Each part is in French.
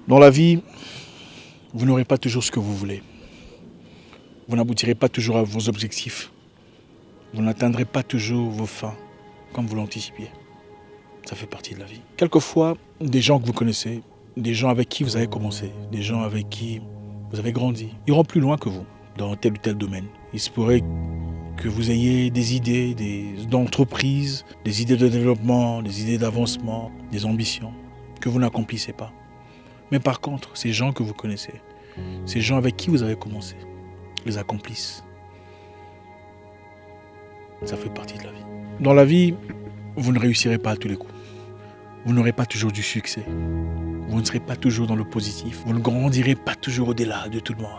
Dans la vie, vous n'aurez pas toujours ce que vous voulez. Vous n'aboutirez pas toujours à vos objectifs. Vous n'atteindrez pas toujours vos fins comme vous l'anticipiez. Ça fait partie de la vie. Quelquefois, des gens que vous connaissez, des gens avec qui vous avez commencé, des gens avec qui vous avez grandi, iront plus loin que vous dans tel ou tel domaine. Il se pourrait que vous ayez des idées d'entreprise, des idées de développement, des idées d'avancement, des ambitions que vous n'accomplissez pas. Mais par contre, ces gens que vous connaissez, ces gens avec qui vous avez commencé, les accomplissent. Ça fait partie de la vie. Dans la vie, vous ne réussirez pas à tous les coups. Vous n'aurez pas toujours du succès. Vous ne serez pas toujours dans le positif. Vous ne grandirez pas toujours au-delà de tout le monde.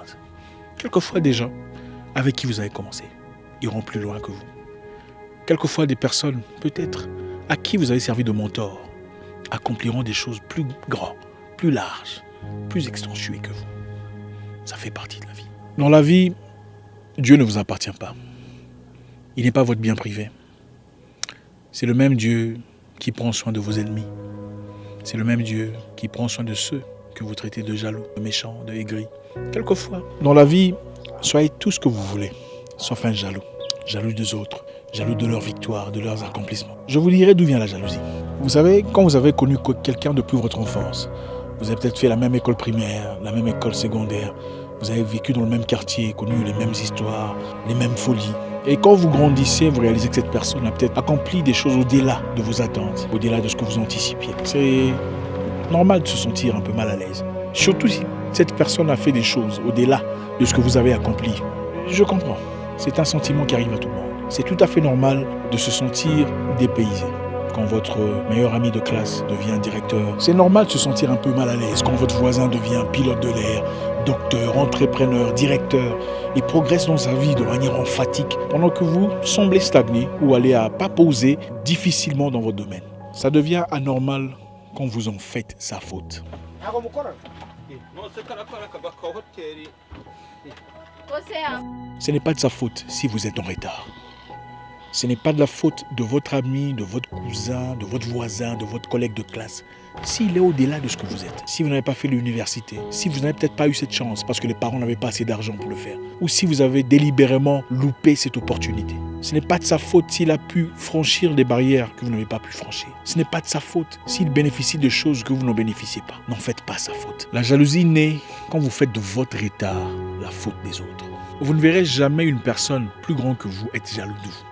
Quelquefois, des gens avec qui vous avez commencé iront plus loin que vous. Quelquefois, des personnes, peut-être, à qui vous avez servi de mentor, accompliront des choses plus grandes, plus larges, plus extensuées que vous. Ça fait partie de la vie. Dans la vie, Dieu ne vous appartient pas. Il n'est pas votre bien privé. C'est le même Dieu qui prend soin de vos ennemis. C'est le même Dieu qui prend soin de ceux que vous traitez de jaloux, de méchants, de aigris. Quelquefois, dans la vie, soyez tout ce que vous voulez, sauf un jaloux. Jaloux des autres, jaloux de leur victoire, de leurs accomplissements. Je vous dirai d'où vient la jalousie. Vous savez, quand vous avez connu quelqu'un depuis votre enfance, vous avez peut-être fait la même école primaire, la même école secondaire, vous avez vécu dans le même quartier, connu les mêmes histoires, les mêmes folies. Et quand vous grandissez, vous réalisez que cette personne a peut-être accompli des choses au-delà de vos attentes, au-delà de ce que vous anticipiez. C'est normal de se sentir un peu mal à l'aise. Surtout si cette personne a fait des choses au-delà de ce que vous avez accompli. Je comprends. C'est un sentiment qui arrive à tout le monde. C'est tout à fait normal de se sentir dépaysé. Quand votre meilleur ami de classe devient directeur, c'est normal de se sentir un peu mal à l'aise. Quand votre voisin devient pilote de l'air, docteur, entrepreneur, directeur, et progresse dans sa vie de manière emphatique, pendant que vous semblez stagner ou aller à pas poser difficilement dans votre domaine. Ça devient anormal quand vous en faites sa faute. Ce n'est pas de sa faute si vous êtes en retard. Ce n'est pas de la faute de votre ami, de votre cousin, de votre voisin, de votre collègue de classe. S'il est au-delà de ce que vous êtes, si vous n'avez pas fait l'université, si vous n'avez peut-être pas eu cette chance parce que les parents n'avaient pas assez d'argent pour le faire, ou si vous avez délibérément loupé cette opportunité, ce n'est pas de sa faute s'il a pu franchir des barrières que vous n'avez pas pu franchir. Ce n'est pas de sa faute s'il bénéficie de choses que vous n'en bénéficiez pas. N'en faites pas sa faute. La jalousie naît quand vous faites de votre retard la faute des autres. Vous ne verrez jamais une personne plus grande que vous être jaloux de vous.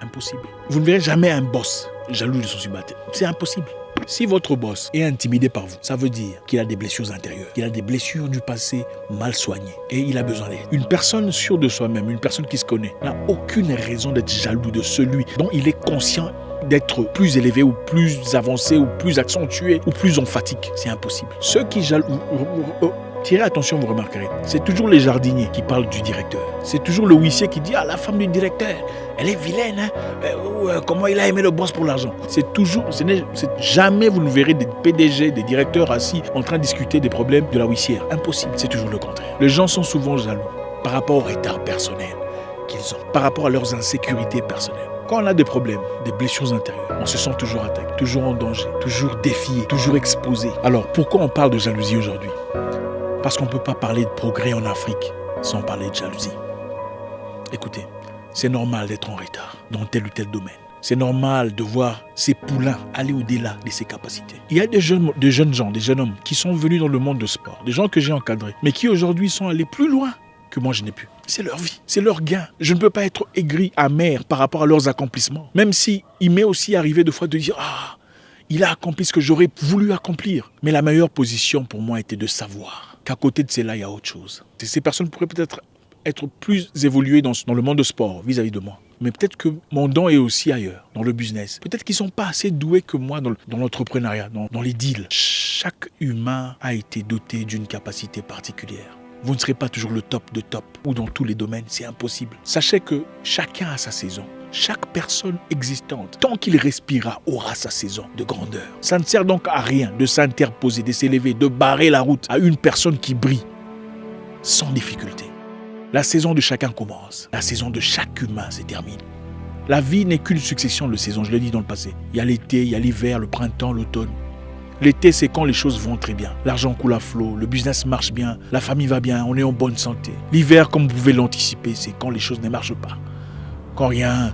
Impossible. Vous ne verrez jamais un boss jaloux de son subalterne. C'est impossible. Si votre boss est intimidé par vous, ça veut dire qu'il a des blessures intérieures, qu'il a des blessures du passé mal soignées et il a besoin d'aide. Une personne sûre de soi-même, une personne qui se connaît, n'a aucune raison d'être jaloux de celui dont il est conscient d'être plus élevé ou plus avancé ou plus accentué ou plus emphatique. C'est impossible. Ceux qui jaloux... Tirez attention, vous remarquerez. C'est toujours les jardiniers qui parlent du directeur. C'est toujours le huissier qui dit « Ah, la femme du directeur, elle est vilaine, hein? Comment il a aimé le boss pour l'argent ?» C'est toujours, jamais vous ne verrez des PDG, des directeurs assis en train de discuter des problèmes de la huissière. Impossible, c'est toujours le contraire. Les gens sont souvent jaloux par rapport au retard personnel qu'ils ont, par rapport à leurs insécurités personnelles. Quand on a des problèmes, des blessures intérieures, on se sent toujours attaqué, toujours en danger, toujours défié, toujours exposé. Alors, pourquoi on parle de jalousie aujourd'hui ? Parce qu'on ne peut pas parler de progrès en Afrique sans parler de jalousie. Écoutez, c'est normal d'être en retard dans tel ou tel domaine. C'est normal de voir ces poulains aller au-delà de ses capacités. Il y a des jeunes gens, des jeunes hommes qui sont venus dans le monde de sport, des gens que j'ai encadrés, mais qui aujourd'hui sont allés plus loin que moi je n'ai pu. C'est leur vie, c'est leur gain. Je ne peux pas être aigri, amer par rapport à leurs accomplissements. Même si il m'est aussi arrivé de fois de dire « Ah, il a accompli ce que j'aurais voulu accomplir. » Mais la meilleure position pour moi était de savoir qu'à côté de cela, il y a autre chose. Ces personnes pourraient peut-être être plus évoluées dans le monde de sport vis-à-vis de moi. Mais peut-être que mon don est aussi ailleurs, dans le business. Peut-être qu'ils ne sont pas assez doués que moi dans l'entrepreneuriat, dans les deals. Chaque humain a été doté d'une capacité particulière. Vous ne serez pas toujours le top de top ou dans tous les domaines, c'est impossible. Sachez que chacun a sa saison. Chaque personne existante, tant qu'il respirera, aura sa saison de grandeur. Ça ne sert donc à rien de s'interposer, de s'élever, de barrer la route à une personne qui brille sans difficulté. La saison de chacun commence. La saison de chaque humain se termine. La vie n'est qu'une succession de saisons, je l'ai dit dans le passé. Il y a l'été, il y a l'hiver, le printemps, l'automne. L'été, c'est quand les choses vont très bien. L'argent coule à flot, le business marche bien, la famille va bien, on est en bonne santé. L'hiver, comme vous pouvez l'anticiper, c'est quand les choses ne marchent pas. Quand rien...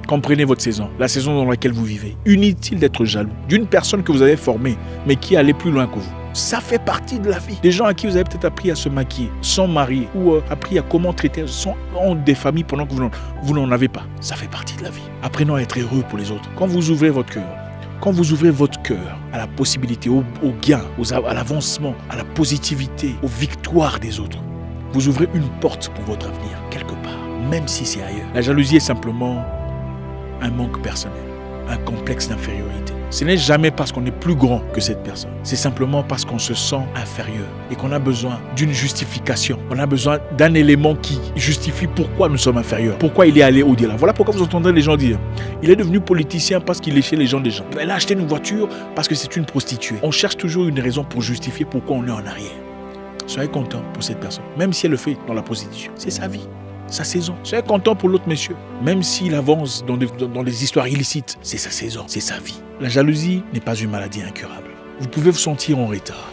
Comprenez votre saison, la saison dans laquelle vous vivez. Inutile d'être jaloux d'une personne que vous avez formée, mais qui allait plus loin que vous. Ça fait partie de la vie. Des gens à qui vous avez peut-être appris à se maquiller, sans marier, ou appris à comment traiter, ont des familles pendant que vous n'en avez pas. Ça fait partie de la vie. Apprenons à être heureux pour les autres. Quand vous ouvrez votre cœur, à la possibilité, au gain, à l'avancement, à la positivité, aux victoires des autres, vous ouvrez une porte pour votre avenir, quelque part, même si c'est ailleurs. La jalousie est simplement un manque personnel, un complexe d'infériorité. Ce n'est jamais parce qu'on est plus grand que cette personne. C'est simplement parce qu'on se sent inférieur et qu'on a besoin d'une justification. On a besoin d'un élément qui justifie pourquoi nous sommes inférieurs, pourquoi il est allé au-delà. Voilà pourquoi vous entendrez les gens dire « Il est devenu politicien parce qu'il léchait les gens des gens. Elle a acheté une voiture parce que c'est une prostituée. » On cherche toujours une raison pour justifier pourquoi on est en arrière. Soyez content pour cette personne, même si elle le fait dans la prostitution. C'est sa vie. Sa saison. Soyez content pour l'autre monsieur. Même s'il avance dans des histoires illicites, c'est sa saison, c'est sa vie. La jalousie n'est pas une maladie incurable. Vous pouvez vous sentir en retard.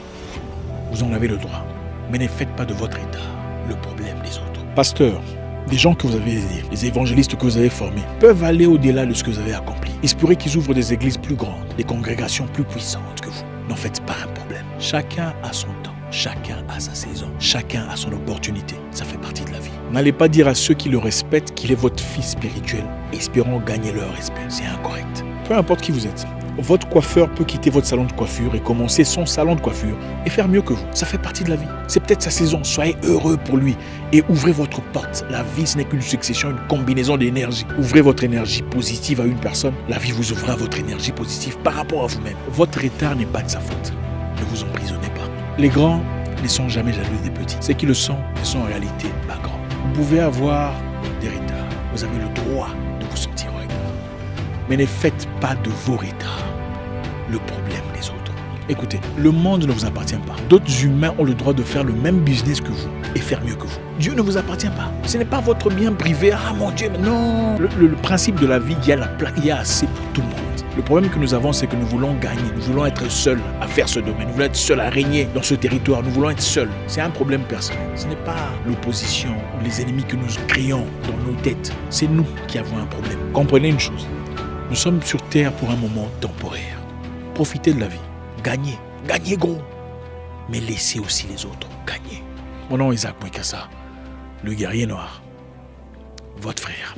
Vous en avez le droit. Mais ne faites pas de votre retard le problème des autres. Pasteur, des gens que vous avez aidés, les évangélistes que vous avez formés, peuvent aller au-delà de ce que vous avez accompli. Il se pourrait qu'ils ouvrent des églises plus grandes, des congrégations plus puissantes que vous. N'en faites pas un problème. Chacun a son temps. Chacun a sa saison, chacun a son opportunité, ça fait partie de la vie. N'allez pas dire à ceux qui le respectent qu'il est votre fils spirituel, espérant gagner leur respect, c'est incorrect. Peu importe qui vous êtes, votre coiffeur peut quitter votre salon de coiffure et commencer son salon de coiffure et faire mieux que vous, ça fait partie de la vie. C'est peut-être sa saison, soyez heureux pour lui et ouvrez votre porte. La vie, ce n'est qu'une succession, une combinaison d'énergie. Ouvrez votre énergie positive à une personne, la vie vous ouvrira votre énergie positive par rapport à vous-même. Votre retard n'est pas de sa faute, ne vous emprisonnez pas. Les grands ne sont jamais jaloux des petits. Ceux qui le sont ne sont en réalité pas grands. Vous pouvez avoir des retards. Vous avez le droit de vous sentir en retard. Mais ne faites pas de vos retards le problème des autres. Écoutez, le monde ne vous appartient pas. D'autres humains ont le droit de faire le même business que vous et faire mieux que vous. Dieu ne vous appartient pas. Ce n'est pas votre bien privé. Ah mon Dieu, mais non. Le principe de la vie, il y a assez pour tout le monde. Le problème que nous avons, c'est que nous voulons gagner, nous voulons être seuls à faire ce domaine, nous voulons être seuls à régner dans ce territoire, nous voulons être seuls. C'est un problème personnel. Ce n'est pas l'opposition ou les ennemis que nous créons dans nos têtes. C'est nous qui avons un problème. Comprenez une chose, nous sommes sur terre pour un moment temporaire. Profitez de la vie, gagnez, gagnez gros, mais laissez aussi les autres gagner. Mon nom est Isaac Mwekassa, le guerrier noir, votre frère.